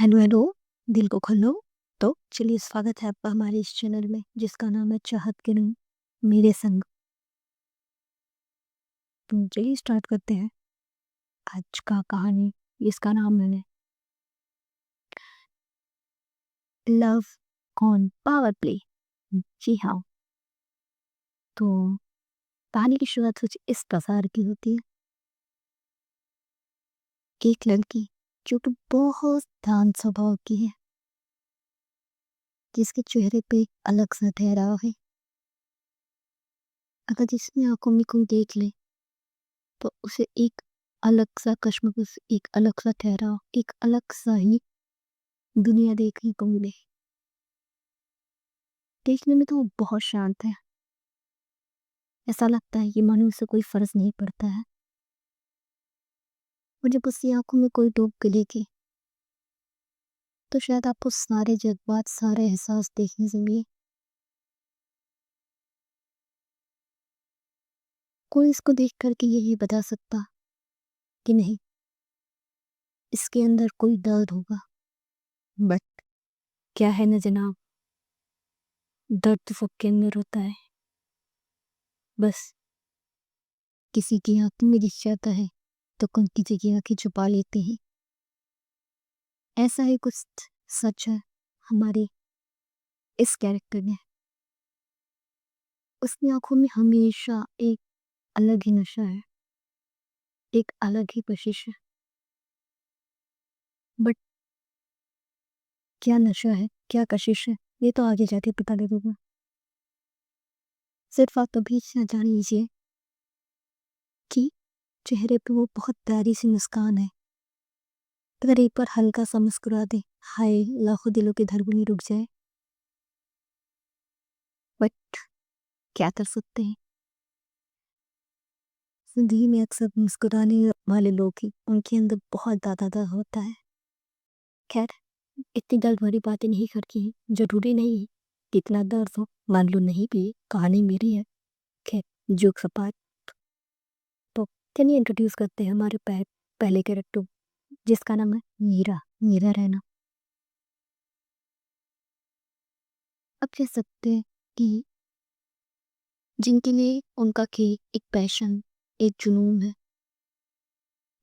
Hello hello, दिल को खोलो। तो चलिए स्वागत है आपका हमारे इस चैनल में जिसका नाम है चाहत के रंग मेरे संग। तो चलिए स्टार्ट करते हैं आज का कहानी। इसका नाम मैंने लव ऑन पावर प्ले। जी हाँ। तो कहानी की शुरुआत कुछ इस प्रकार की होती है। एक लड़की जो कि बहुत शांत स्वभाव की है, जिसके चेहरे पे अलग सा ठहराव है। अगर जिसने आंखों में कोई देख ले तो उसे एक अलग सा कश्मकश, एक अलग सा ठहराव, एक अलग सा ही दुनिया देखने को मिले। देखने में तो वो बहुत शांत है। ऐसा लगता है कि मानो उसे कोई फर्क नहीं पड़ता है। और जब उसकी आंखों में कोई डूब के देखे तो शायद आपको सारे जज्बात, सारे एहसास देखने से मिले। कोई इसको देख करके यही बता सकता कि नहीं, इसके अंदर कोई दर्द होगा। बट क्या है ना जनाब, दर्द तो सबके अंदर होता है। बस किसी की आंखें में दिख जाता है तो कोई किसी की आंखें छुपा लेते हैं। ऐसा ही कुछ सच है हमारे इस कैरेक्टर में। उसकी आंखों में हमेशा एक अलग ही नशा है, एक अलग ही कशिश है। बट क्या नशा है, क्या कशिश है, ये तो आगे जाके पता लगेगा। सिर्फ आप अभी जान लीजिए कि चेहरे पे वो बहुत प्यारी सी मुस्कान है। अगर एक बार हल्का सा मुस्कुरा दे, हाय लाखों दिलों की धड़कनें रुक जाए। बट क्या कर सकते हैं, जिंदगी में अक्सर मुस्कुराने वाले लोग ही, उनके अंदर बहुत ज़्यादा दर्द होता है। खैर, इतनी दर्द भरी बातें नहीं करती हैं। जरूरी नहीं है कितना दर्द हो, मान लो नहीं भी, कहानी मेरी है। खैर, जोक सपाट। तो चलिए इंट्रोड्यूस करते हैं हमारे पहले कैरेक्टर, जिसका नाम है मीरा। मीरा रैना। अब कह सकते हैं कि जिनके लिए उनका खेल एक पैशन, एक जुनून है,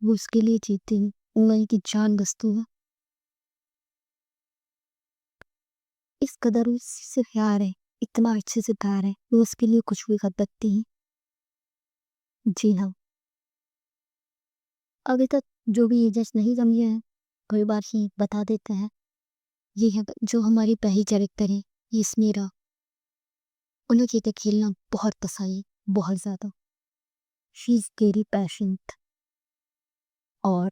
वो उसके लिए जीते हैं। उनकी की जान वस्तु है। इस कदर उससे प्यार है, इतना अच्छे से प्यार है, वो उसके लिए कुछ भी कर सकती है। जी हाँ। अभी तक जो भी एजेस नहीं समझे हैं, कोई बार ही बता देते हैं। ये है जो हमारी पहली कैरेक्टर है, ये स्नेरा। उन्हें क्रिकेट खेलना बहुत पसंद है, बहुत ज़्यादा। She is very passionate. और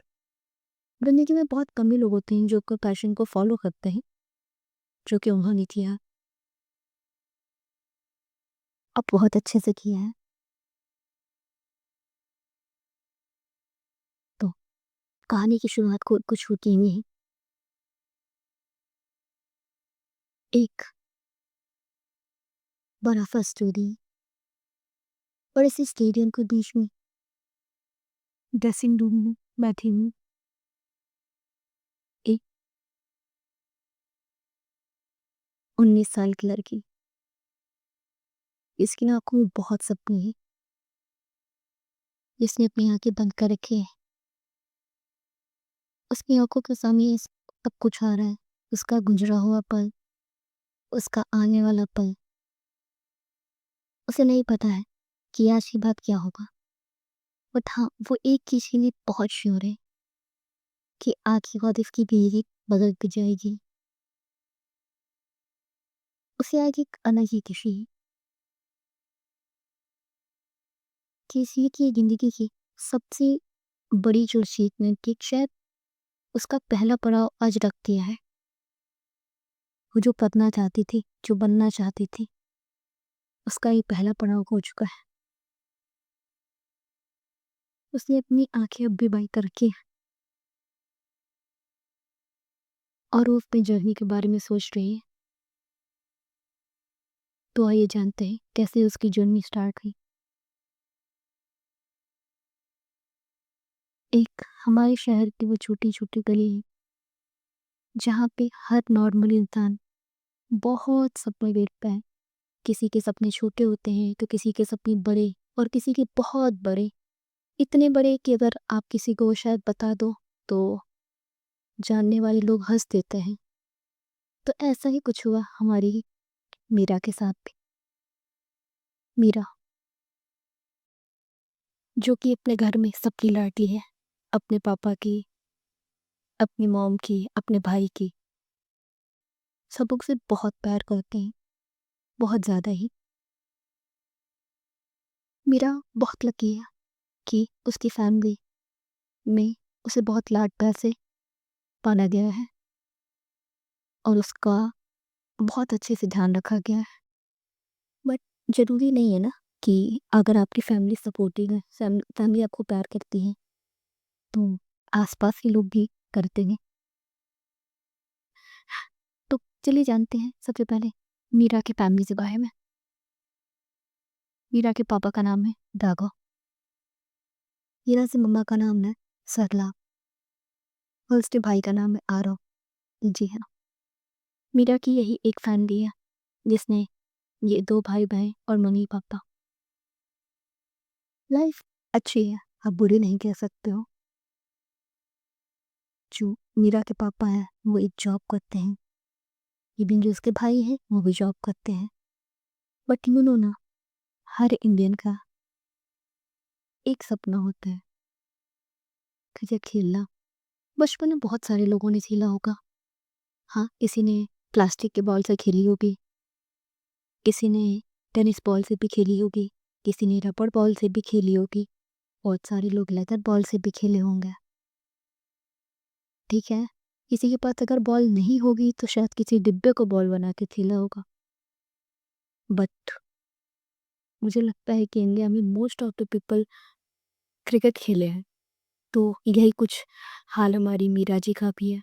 ज़िंदगी में बहुत कम ही लोग होते हैं जो अपने पैशन को फॉलो करते हैं, जो कि उन्होंने किया। अब बहुत अच्छे से किया है। तो कहानी की शुरुआत को कुछ होती नहीं है। एक बड़ा सा स्टोरी, बड़े से स्टेडियम के बीच में ड्रेसिंग रूम में बैठी हूँ। एक 19 साल की लड़की, इसकी आंखों में बहुत सपने हैं। जिसने अपनी आंखें बंद कर रखी है, उसकी आंखों के सामने सब कुछ आ रहा है। उसका गुजरा हुआ पल, उसका आने वाला पल। उसे नहीं पता है कि आज की बात क्या होगा। बट हाँ, वो एक चीज के लिए बहुत श्योर है कि आज के बाद इसकी जिंदगी बदल के जाएगी। उसे आज एक अलग ही खुशी है कि इसी की जिंदगी की सबसे बड़ी जो अचीवमेंट थी, शायद उसका पहला पड़ाव आज रख दिया है। वो जो पढ़ना चाहती थी, जो बनना चाहती थी, उसका ये पहला पड़ाव हो चुका है। उसने अपनी आंखें अब भी बंद करके और वो अपनी जर्नी के बारे में सोच रही है। तो आइए जानते हैं कैसे उसकी जर्नी स्टार्ट हुई। एक हमारे शहर की वो छोटी छोटी गली है जहाँ पे हर नॉर्मल इंसान बहुत सपने देखता है। किसी के सपने छोटे होते हैं तो किसी के सपने बड़े और किसी के बहुत बड़े, इतने बड़े कि अगर आप किसी को शायद बता दो तो जानने वाले लोग हंस देते हैं। तो ऐसा ही कुछ हुआ हमारी मीरा के साथ भी। मीरा जो कि अपने घर में सबकी लाडली है, अपने पापा की, अपनी मॉम की, अपने भाई की, सब लोग उसे बहुत प्यार करते हैं, बहुत ज़्यादा ही। मीरा बहुत लकी है कि उसकी फैमिली में उसे बहुत लाड प्यार से पाला गया है और उसका बहुत अच्छे से ध्यान रखा गया है। बट ज़रूरी नहीं है ना कि अगर आपकी फैमिली सपोर्टिव है, फैमिली आपको प्यार करती है, तो आसपास के लोग भी करते हैं। तो चलिए जानते हैं सबसे पहले मीरा के फैमिली के बारे में। मीरा के पापा का नाम है दागा। मीरा से मम्मा का नाम है सरला और उसके भाई का नाम है आरव। जी हाँ, मीरा की यही एक फैमिली है जिसने ये 2 भाई-बहन और मम्मी-पापा। लाइफ अच्छी है, आप बुरी नहीं कह सकते हो। जो मीरा के पापा हैं, वो एक जॉब करते हैं। इवन जो उसके भाई हैं, वो भी जॉब करते हैं। बट यू नो ना, हर इंडियन का एक सपना होता है, क्रिकेट खेलना। बचपन में बहुत सारे लोगों ने खेला होगा। हाँ, किसी ने प्लास्टिक के बॉल से खेली होगी, किसी ने टेनिस बॉल से भी खेली होगी, किसी ने रबड़ बॉल से भी खेली होगी, बहुत सारे लोग लेदर बॉल से भी खेले होंगे। ठीक है, किसी के पास अगर बॉल नहीं होगी तो शायद किसी डिब्बे को बॉल बना के खेला होगा। बट मुझे लगता है कि इंडिया में most of the people cricket खेले हैं। तो यही कुछ हाल हमारी मीरा जी का भी है।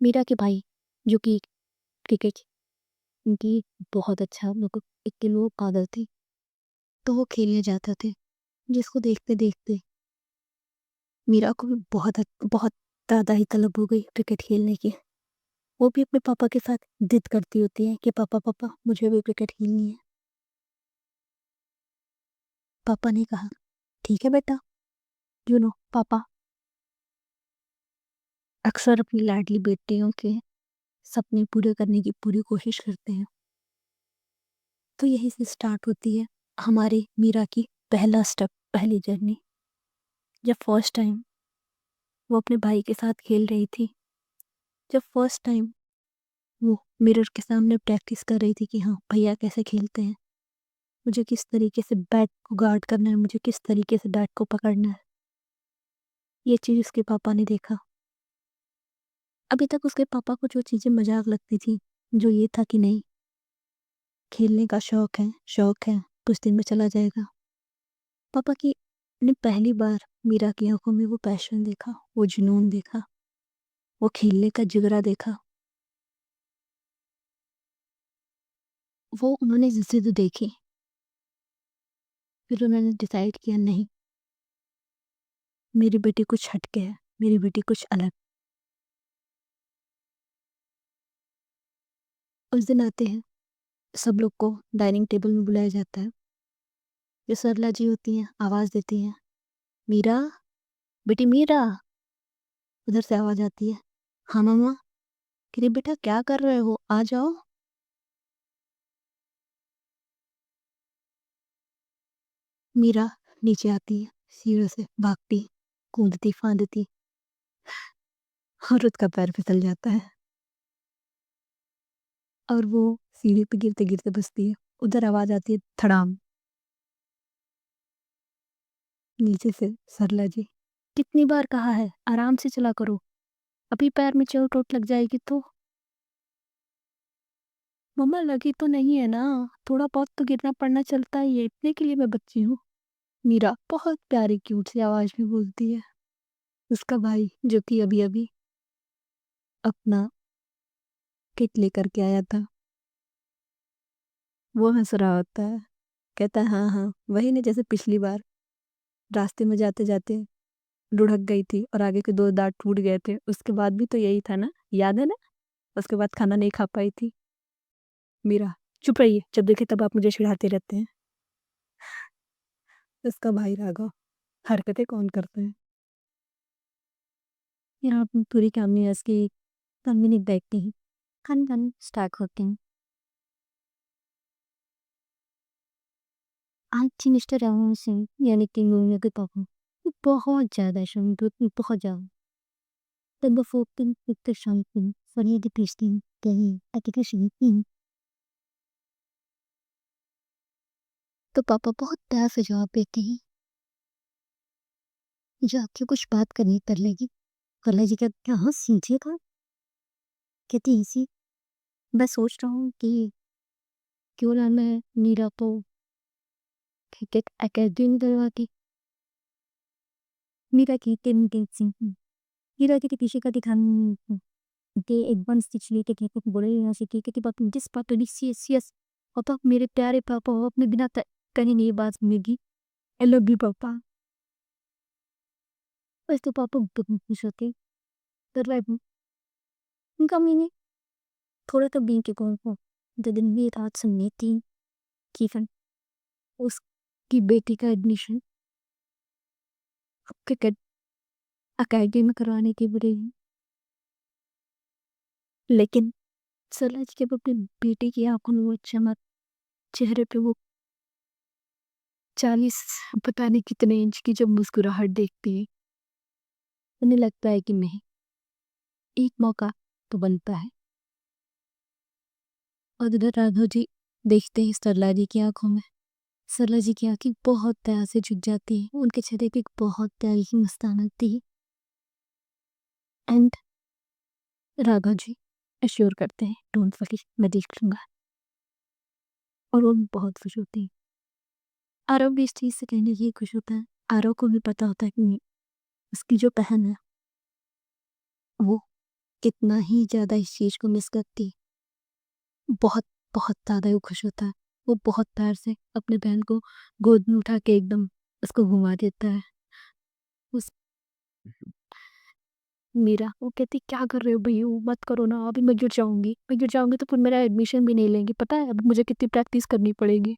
मीरा के भाई जो कि क्रिकेट उनकी बहुत अच्छा हम लोग को एक किलो आदत थी, तो वो खेलने जाते थे, जिसको देखते-देखते मीरा को भी बहुत ज़्यादा ही तलब हो गई क्रिकेट खेलने की। वो भी अपने पापा के साथ ज़िद करती होती है कि पापा, पापा मुझे भी क्रिकेट खेलनी है। पापा ने कहा, ठीक है बेटा, पापा अक्सर अपनी लाडली बेटियों के सपने पूरे करने की पूरी कोशिश करते हैं। तो यहीं से स्टार्ट होती है हमारी मीरा की पहला स्टेप, पहली जर्नी। जब फर्स्ट टाइम वो अपने भाई के साथ खेल रही थी, जब फर्स्ट टाइम वो मिरर के सामने प्रैक्टिस कर रही थी कि हाँ, भैया कैसे खेलते हैं, मुझे किस तरीके से बैट को गार्ड करना है, मुझे किस तरीके से बैट को पकड़ना है। ये चीज़ उसके पापा ने देखा। अभी तक उसके पापा को जो चीज़ें मज़ाक लगती थी, जो ये था कि नहीं, खेलने का शौक है, कुछ दिन में चला जाएगा। पापा की ने पहली बार मीरा की आँखों में वो पैशन देखा, वो जुनून देखा, वो खेलने का जिगरा देखा। वो उन्होंने ज़िद देखी, फिर उन्होंने डिसाइड किया नहीं, मेरी बेटी कुछ हटके है, मेरी बेटी कुछ अलग। उस दिन आते हैं, सब लोग को डाइनिंग टेबल में बुलाया जाता है। जो सरला जी होती हैं, आवाज़ देती हैं, मीरा, बेटी मीरा। उधर से आवाज़ आती है, हाँ मम्मा। कह रही बेटा क्या कर रहे हो, आ जाओ। मीरा नीचे आती है, सीढ़ियों से भागती, कूदती फांदती और उसका पैर फिसल जाता है और वो सीढ़ी पे गिरते-गिरते बचती है। उधर आवाज़ आती है धड़ाम, नीचे से सरला जी, कितनी बार कहा है आराम से चला करो, अभी पैर में चोट-वोट लग जाएगी तो। मम्मा लगी तो नहीं है ना, थोड़ा बहुत तो गिरना पड़ना चलता ही है, इतने के लिए मैं बच्ची हूँ। मीरा बहुत प्यारी क्यूट सी आवाज़ में बोलती है। उसका भाई जो कि अभी-अभी अपना किट लेकर के आया था, वो हँस रहा होता है। कहता है हाँ, हाँ, वही ना जैसे पिछली बार रास्ते में जाते-जाते लुढ़क गई थी और आगे के 2 दाँत टूट गए थे। उसके बाद भी तो यही था ना, याद है ना? उसके बाद खाना नहीं खा पाई थी। मीरा, चुप रहिए, जब देखे तब आप मुझे चिढ़ाते रहते हैं। इसका भाई राघव, हरकतें कौन करते हैं? फिर आप पूरी फैमिली उसकी फैमिली बैठती है, खान स्टार्ट होते हैं। आज मिस्टर रावण सिंह यानी कि मूवी के पापा बहुत ज़्यादा शौक, बहुत ज़्यादा तब फोकिंग इतना शौकीन फरीद क्रिस्टीन कहीं एजुकेशन तो पापा बहुत प्यार से जवाब देते हैं, जो आपकी कुछ बात करनी कर लेगी कला जी का क्या हाँ सींचेगा कहती इसी मैं सोच रहा हूँ कि क्यों ना मैं मीरा को क्रिकेट एकेडमी करवाती मीरा की टीम के सिंह मीरा के पीछे का दिखाने के एक बार स्टिच लेके के कुछ बोले यहाँ से कि बात जिस बात तो सीरियस सीरियस पापा मेरे प्यारे पापा अपने बिना कहीं नहीं बात सुनेगी आई लव यू पापा बस तो पापा बहुत खुश होते तर उनका मैंने थोड़ा तो बीन के कौन को जो दिन में रात सुननी थी कि फिर उसकी बेटी का एडमिशन क्रिकेट अकेडमी में करवाने की बुरी लेकिन सलाज जब अपनी बेटी की आंखों में वो चमक चेहरे पे वो 40 पता नहीं कितने इंच की जब मुस्कुराहट देखती है उन्हें लगता है कि नहीं एक मौका तो बनता है और उधर राघव जी देखते ही सरला जी की आंखों में सरला जी की आंखें बहुत प्यार से झुक जाती है उनके चेहरे पे एक बहुत प्यारी सी मुस्कान आती है एंड राघव जी एश्योर करते हैं डोंट वरी मैं देख लूंगा और वो बहुत खुश होती है आरव भी इस चीज़ से कहीं ना कहीं खुश होता है आरव को भी पता होता है कि उसकी जो बहन है वो कितना ही ज़्यादा इस चीज़ को मिस करती है बहुत बहुत ज़्यादा वो खुश होता है वो बहुत प्यार से अपने बहन को गोद में उठा के एकदम उसको घुमा देता है उस मीरा वो कहती क्या कर रहे हो भैया मत करो ना अभी मैं गिर जाऊंगी तो फिर मेरा एडमिशन भी नहीं लेंगे पता है अब मुझे कितनी प्रैक्टिस करनी पड़ेगी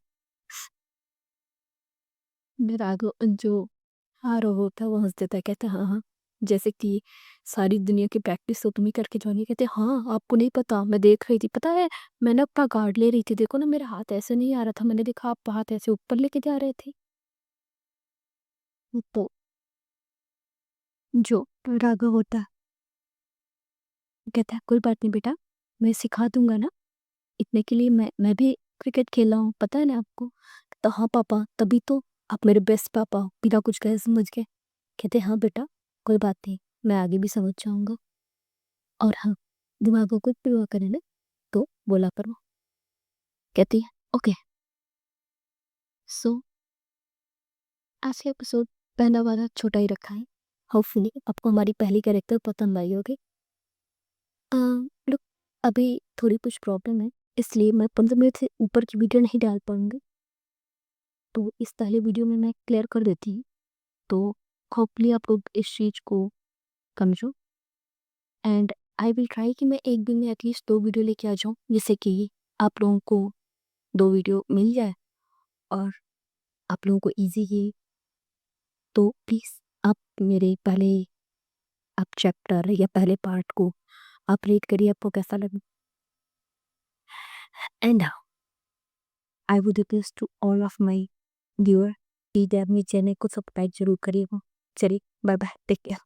मेरा आगे जो आरव होता है वो हंस देता है कहता है हाँ हाँ जैसे कि सारी दुनिया की प्रैक्टिस तो तुम ही करके जाओगी कहते हाँ आपको नहीं पता मैं देख रही थी पता है मैंने अपना गार्ड ले रही थी देखो ना मेरा हाथ ऐसे नहीं आ रहा था मैंने देखा आप हाथ ऐसे ऊपर लेके जा रहे थे तो जो राघव होता है कहता है कोई बात नहीं बेटा मैं सिखा दूंगा ना इतने के लिए मैं भी क्रिकेट खेला हूँ पता है ना आपको तो हाँ पापा तभी तो आप मेरे बेस्ट पापा हो, बिना कुछ कहे समझ गए कहते हाँ बेटा कोई बात नहीं मैं आगे भी समझ जाऊंगा और हाँ दिमागों को परवाह करे ना तो बोला करो कहती है ओके सो आज का एपिसोड पहला वाला छोटा ही रखा है होपफुली आपको हमारी पहली कैरेक्टर पसंद आई होगी लुक अभी थोड़ी कुछ प्रॉब्लम है इसलिए मैं 15 मिनट से ऊपर की वीडियो नहीं डाल पाऊंगी तो इस पहले वीडियो में मैं क्लियर कर देती हूँ तो होपफुली आप लोग इस चीज़ को समझो एंड आई विल ट्राई कि मैं एक दिन में एटलीस्ट 2 वीडियो लेके आ जाऊँ जिससे कि आप लोगों को 2 वीडियो मिल जाए और आप लोगों को इजी ही तो प्लीज़ आप मेरे पहले आप चैप्टर या पहले पार्ट को आप रीड करिए आपको कैसा लगे and I would request to all of my viewer please अपने चैनल को सब्सक्राइब जरूर करिएगा चलिए बाय बाय टेक केयर